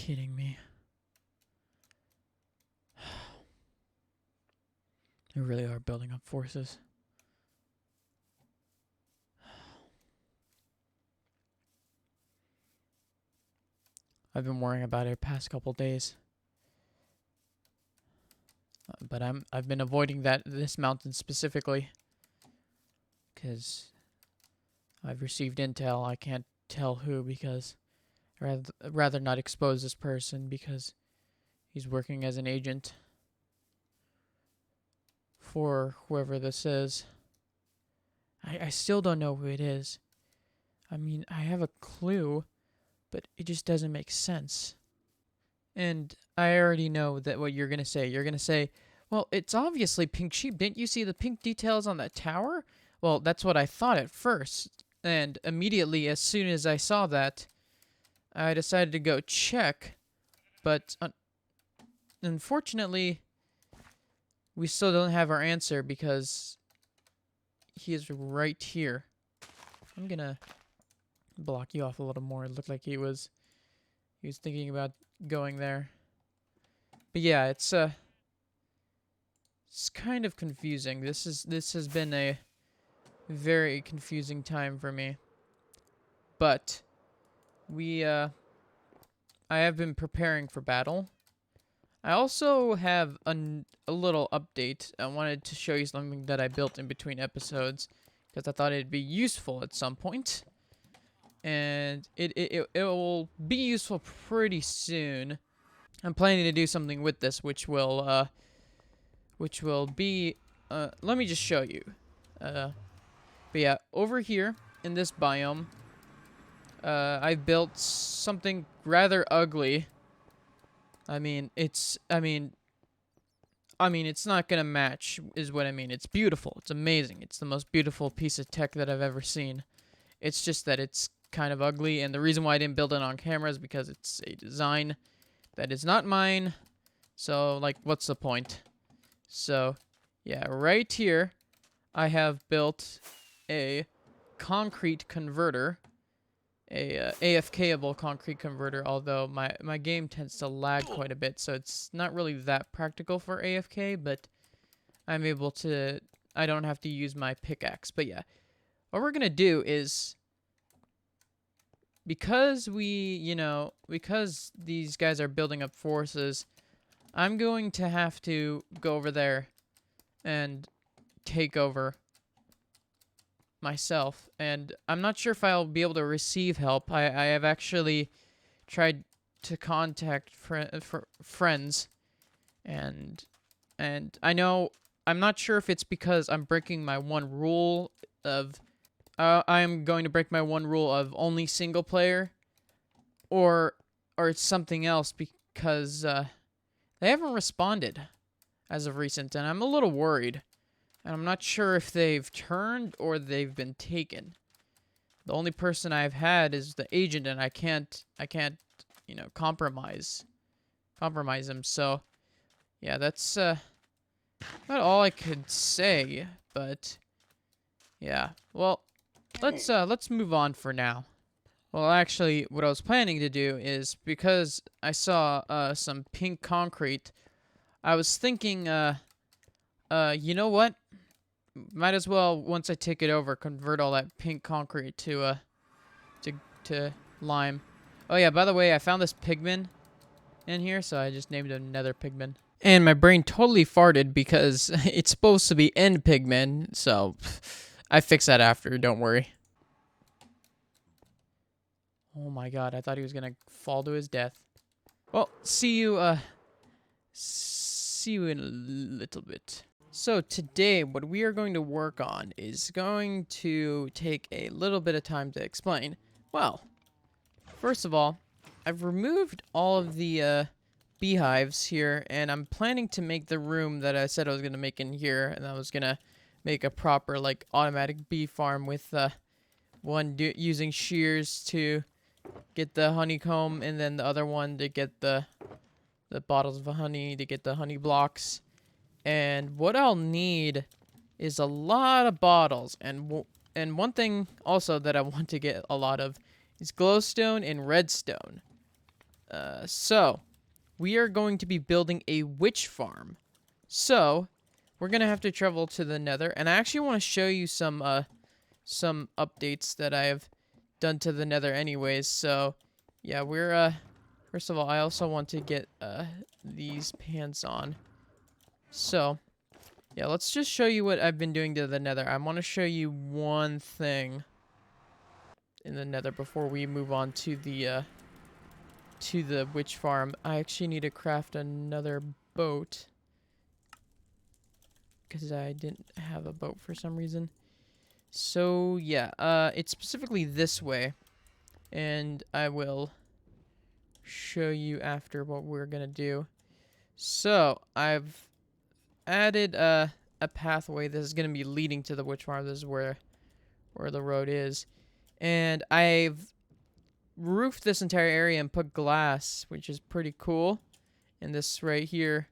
kidding me? They really are building up forces. I've been worrying about it past couple days. But I've been avoiding this mountain specifically because I've received intel. I can't tell who because I'd rather not expose this person because he's working as an agent for whoever this is. I still don't know who it is. I mean, I have a clue, but it just doesn't make sense. And I already know that what you're going to say. You're going to say, well, it's obviously Pink Sheep. Didn't you see the pink details on that tower? Well, that's what I thought at first. And immediately, as soon as I saw that, I decided to go check. But unfortunately, we still don't have our answer because he is right here. I'm going to block you off a little more. It looked like he was thinking about going there. But yeah, it's kind of confusing. This has been a very confusing time for me. But I have been preparing for battle. I also have a little update. I wanted to show you something that I built in between episodes because I thought it'd be useful at some point. And it will be useful pretty soon. I'm planning to do something with this, which will be, let me just show you. But yeah, over here in this biome, I built something rather ugly. I mean, it's not gonna match, is what I mean. It's beautiful. It's amazing. It's the most beautiful piece of tech that I've ever seen. It's just that it's kind of ugly, and the reason why I didn't build it on camera is because it's a design that is not mine. So, like, what's the point? So, yeah, right here, I have built a concrete converter. A AFK-able concrete converter, although my game tends to lag quite a bit, so it's not really that practical for AFK, but I'm able to... I don't have to use my pickaxe. But yeah, what we're gonna do is... Because because these guys are building up forces, I'm going to have to go over there and take over myself. And I'm not sure if I'll be able to receive help. I have actually tried to contact friends. And I know... I'm not sure if it's because I'm breaking my one rule of... I'm going to break my one rule of only single player, or it's something else because they haven't responded as of recent, and I'm a little worried. And I'm not sure if they've turned or they've been taken. The only person I've had is the agent, and I can't compromise him. So yeah, that's about all I could say. But yeah, well. Let's move on for now. Well, actually, what I was planning to do is, because I saw some pink concrete, I was thinking, you know what? Might as well, once I take it over, convert all that pink concrete to lime. Oh yeah, by the way, I found this pigman in here, so I just named him Nether Pigman. And my brain totally farted because it's supposed to be End Pigman, so... I fix that after, don't worry. Oh my god, I thought he was gonna fall to his death. Well, see you in a little bit. So today, what we are going to work on is going to take a little bit of time to explain. Well, first of all, I've removed all of the beehives here, and I'm planning to make the room that I said I was gonna make in here, and I was gonna make a proper, like, automatic bee farm with one using shears to get the honeycomb, and then the other one to get the bottles of honey, to get the honey blocks. And what I'll need is a lot of bottles. And one thing also that I want to get a lot of is glowstone and redstone. So we are going to be building a witch farm. So we're gonna have to travel to the Nether, and I actually want to show you some updates that I have done to the Nether, anyways. So yeah, we're first of all, I also want to get these pants on. So yeah, let's just show you what I've been doing to the Nether. I want to show you one thing in the Nether before we move on to the witch farm. I actually need to craft another boat because I didn't have a boat for some reason. So yeah, it's specifically this way, and I will show you after what we're gonna do. So I've added a pathway that is gonna be leading to the witch farm. This is where the road is, and I've roofed this entire area and put glass, which is pretty cool. And this right here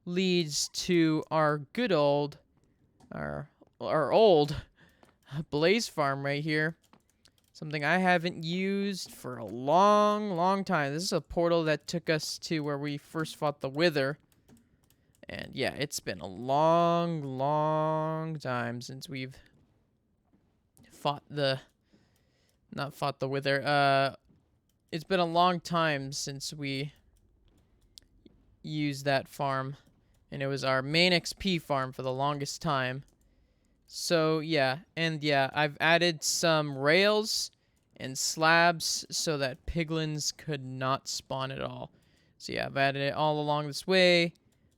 leads to our good old, our old blaze farm right here. Something I haven't used for a long time. This is a portal that took us to where we first fought the Wither. And yeah, it's been a long time since we've fought the... Not fought the Wither. It's been a long time since we used that farm. And it was our main XP farm for the longest time. So yeah, and yeah, I've added some rails and slabs so that piglins could not spawn at all. So yeah, I've added it all along this way.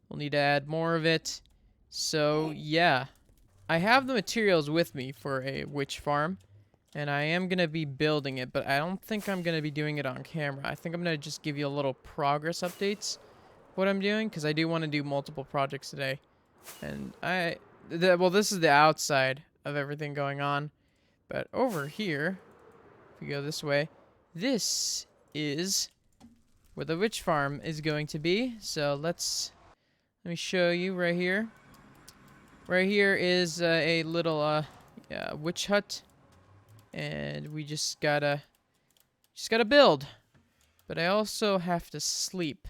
We'll need to add more of it. So yeah, I have the materials with me for a witch farm, and I am going to be building it, but I don't think I'm going to be doing it on camera. I think I'm going to just give you a little progress updates what I'm doing, because I do want to do multiple projects today. And well, this is the outside of everything going on. But over here, if we go this way, this is where the witch farm is going to be. So let me show you right here. Right here is a little witch hut, and we just gotta build. But I also have to sleep,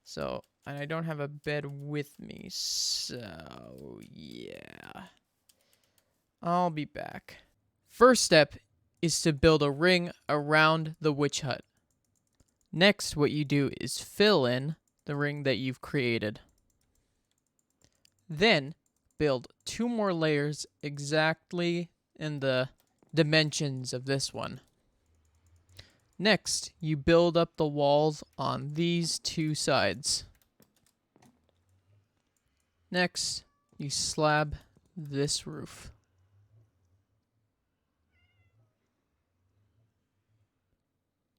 so. And I don't have a bed with me, so yeah. I'll be back. First step is to build a ring around the witch hut. Next, what you do is fill in the ring that you've created. Then, build 2 more layers exactly in the dimensions of this one. Next, you build up the walls on these 2 sides. Next, you slab this roof.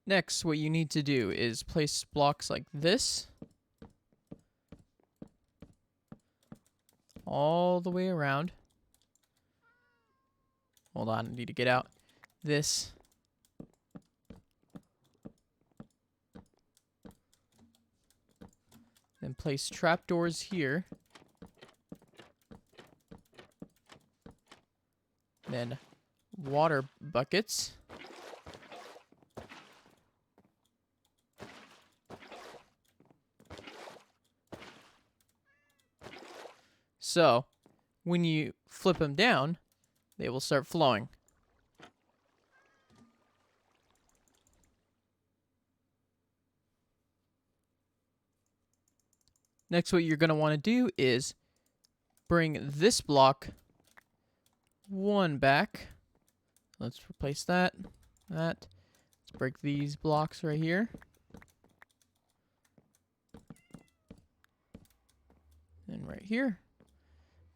Next, what you need to do is place blocks like this all the way around. Hold on, I need to get out. This. Then place trapdoors here. Then water buckets. So, when you flip them down, they will start flowing. Next, what you're going to want to do is bring this block 1 back. Let's replace that. Let's break these blocks right here. And right here.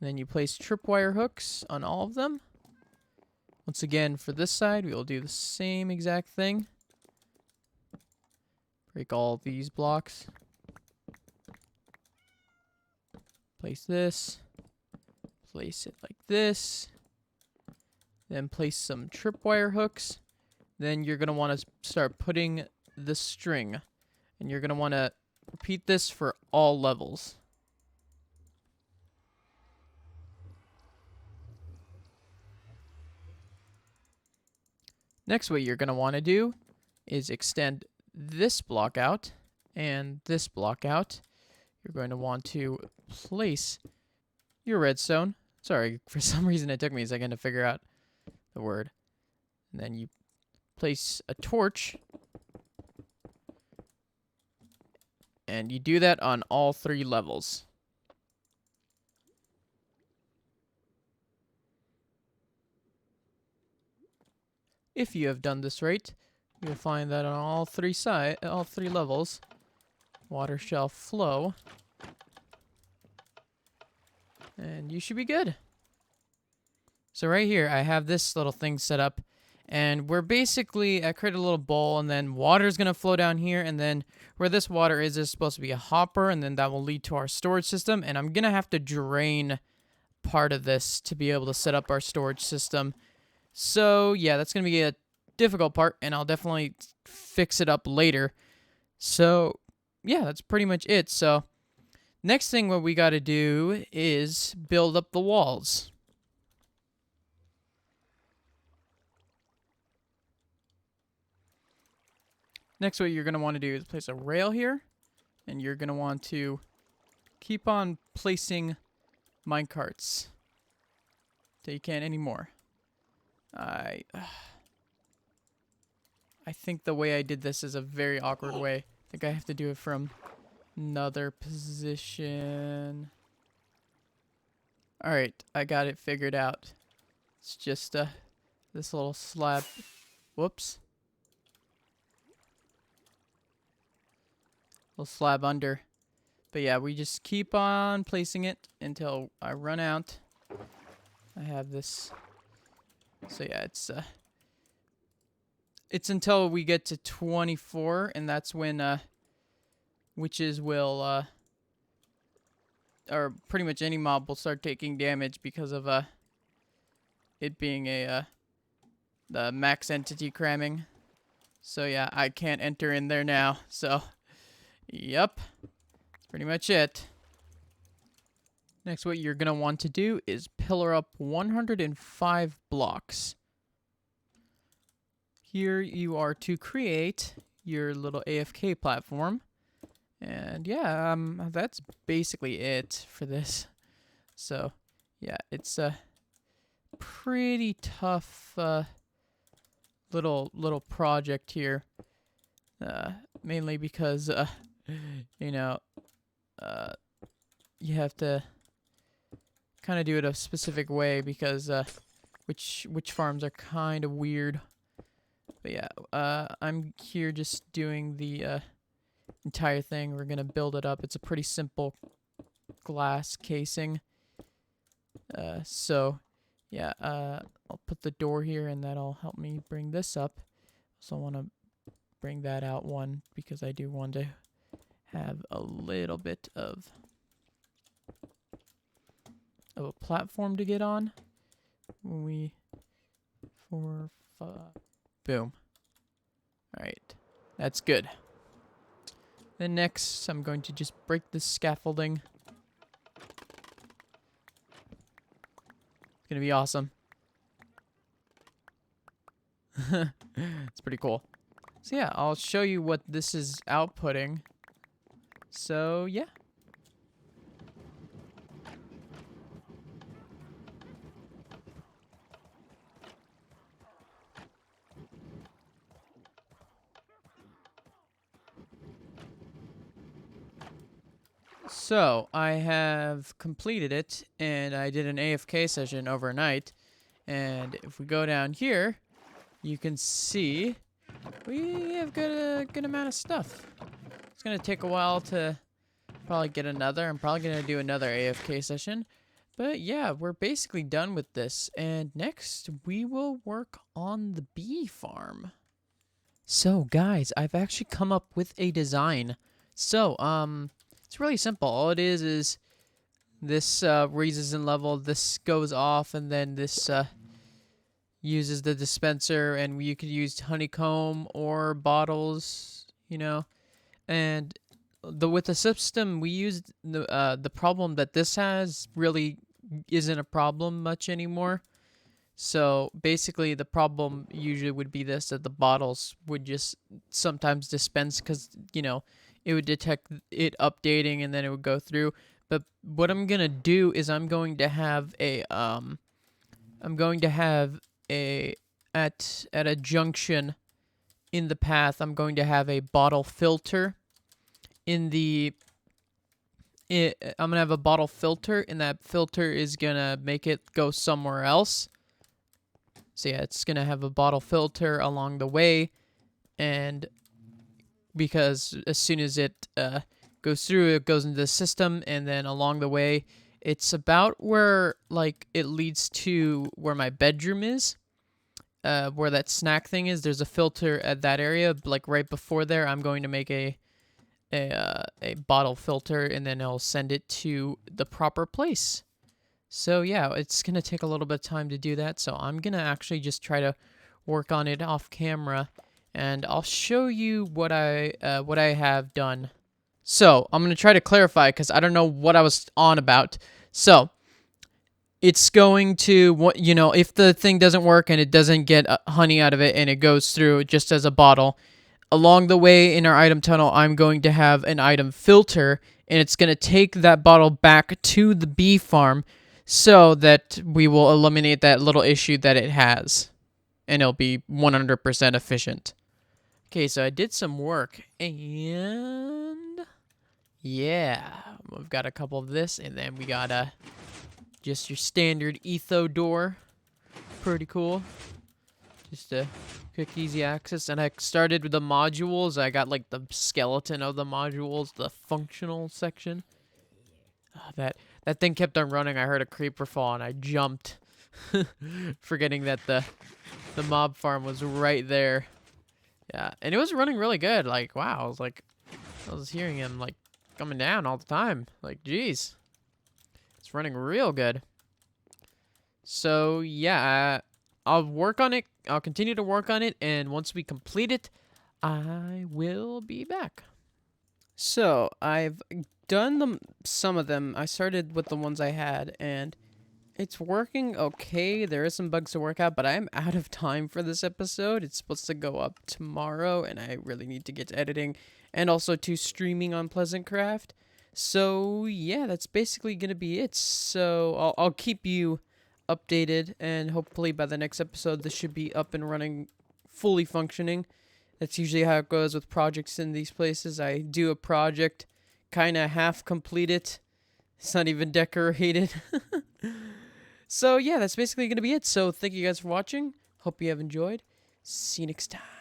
Then you place tripwire hooks on all of them. Once again, for this side, we will do the same exact thing. Break all these blocks. Place this. Place it like this. Then place some tripwire hooks. Then you're going to want to start putting the string. And you're going to want to repeat this for all levels. Next, what you're going to want to do is extend this block out and this block out, you're going to want to place your redstone. Sorry, for some reason it took me a second to figure out the word. And then you place a torch. And you do that on all 3 levels. If you have done this right, you'll find that on all 3 levels, water shall flow. And you should be good. So right here, I have this little thing set up. And we're basically, I created a little bowl, and then water's going to flow down here. And then where this water is supposed to be a hopper. And then that will lead to our storage system. And I'm going to have to drain part of this to be able to set up our storage system. So yeah, that's going to be a difficult part. And I'll definitely fix it up later. So yeah, that's pretty much it. So next thing what we got to do is build up the walls. Next, what you're going to want to do is place a rail here, and you're going to want to keep on placing minecarts till you can't anymore. I think the way I did this is a very awkward way. I think I have to do it from another position. Alright, I got it figured out. It's just this little slab. Whoops. Little slab under. But yeah, we just keep on placing it until I run out. I have this. So yeah, it's until we get to 24, and that's when witches will or pretty much any mob will start taking damage because of it being the max entity cramming. So yeah, I can't enter in there now. So yep, that's pretty much it. Next, what you're gonna want to do is pillar up 105 blocks. Here you are to create your little AFK platform. And yeah, that's basically it for this. So yeah, it's a pretty tough little project here. Mainly because you know, you have to kind of do it a specific way because which farms are kind of weird. But yeah, I'm here just doing the entire thing. We're gonna build it up. It's a pretty simple glass casing. So yeah, I'll put the door here, and that'll help me bring this up. So I want to bring that out one because I do want to have a little bit of a platform to get on. When we 4, 5, boom. All right, that's good. Then next, I'm going to just break this scaffolding. It's gonna be awesome. It's pretty cool. So yeah, I'll show you what this is outputting. So yeah. So I have completed it, and I did an AFK session overnight. And if we go down here, you can see we have got a good amount of stuff. It's gonna take a while to probably get another. I'm probably gonna do another AFK session. But yeah, we're basically done with this. And next, we will work on the bee farm. So guys, I've actually come up with a design. So, it's really simple. All it is this raises in level, this goes off, and then this uses the dispenser, and you could use honeycomb or bottles, you know. And with the system we used, the problem that this has really isn't a problem much anymore. So basically the problem usually would be this, that the bottles would just sometimes dispense because, you know, it would detect it updating, and then it would go through. But what I'm gonna do is I'm going to have a at a junction in the path. I'm going to have a bottle filter in the I'm gonna have a bottle filter, and that filter is gonna make it go somewhere else. So yeah, it's gonna have a bottle filter along the way, and because as soon as it goes through, it goes into the system, and then along the way, it's about where like it leads to where my bedroom is, where that snack thing is. There's a filter at that area, like right before there. I'm going to make a bottle filter, and then I'll send it to the proper place. So yeah, it's gonna take a little bit of time to do that. So I'm gonna actually just try to work on it off camera, and I'll show you what I have done. So I'm gonna try to clarify because I don't know what I was on about. So it's going to, you know, if the thing doesn't work and it doesn't get honey out of it and it goes through just as a bottle, along the way in our item tunnel, I'm going to have an item filter, and it's going to take that bottle back to the bee farm so that we will eliminate that little issue that it has, and it'll be 100% efficient. Okay, so I did some work, and yeah, we've got a couple of this, and then we got just your standard etho door. Pretty cool. Just a quick, easy access. And I started with the modules. I got like the skeleton of the modules, the functional section. That thing kept on running. I heard a creeper fall, and I jumped, forgetting that the mob farm was right there. Yeah, and it was running really good. Like, wow, I was hearing him like coming down all the time. Like, geez, it's running real good. So yeah, I'll work on it. I'll continue to work on it, and once we complete it, I will be back. So I've done some of them. I started with the ones I had, and it's working okay. There is some bugs to work out, but I'm out of time for this episode. It's supposed to go up tomorrow, and I really need to get to editing and also to streaming on Pleasantcraft. So yeah, that's basically gonna be it. So I'll keep you updated, and hopefully by the next episode this should be up and running, fully functioning. That's usually how it goes with projects in these places. I do a project, kind of half complete it. It's not even decorated. So yeah, that's basically gonna be it. So thank you guys for watching. Hope you have enjoyed. See you next time.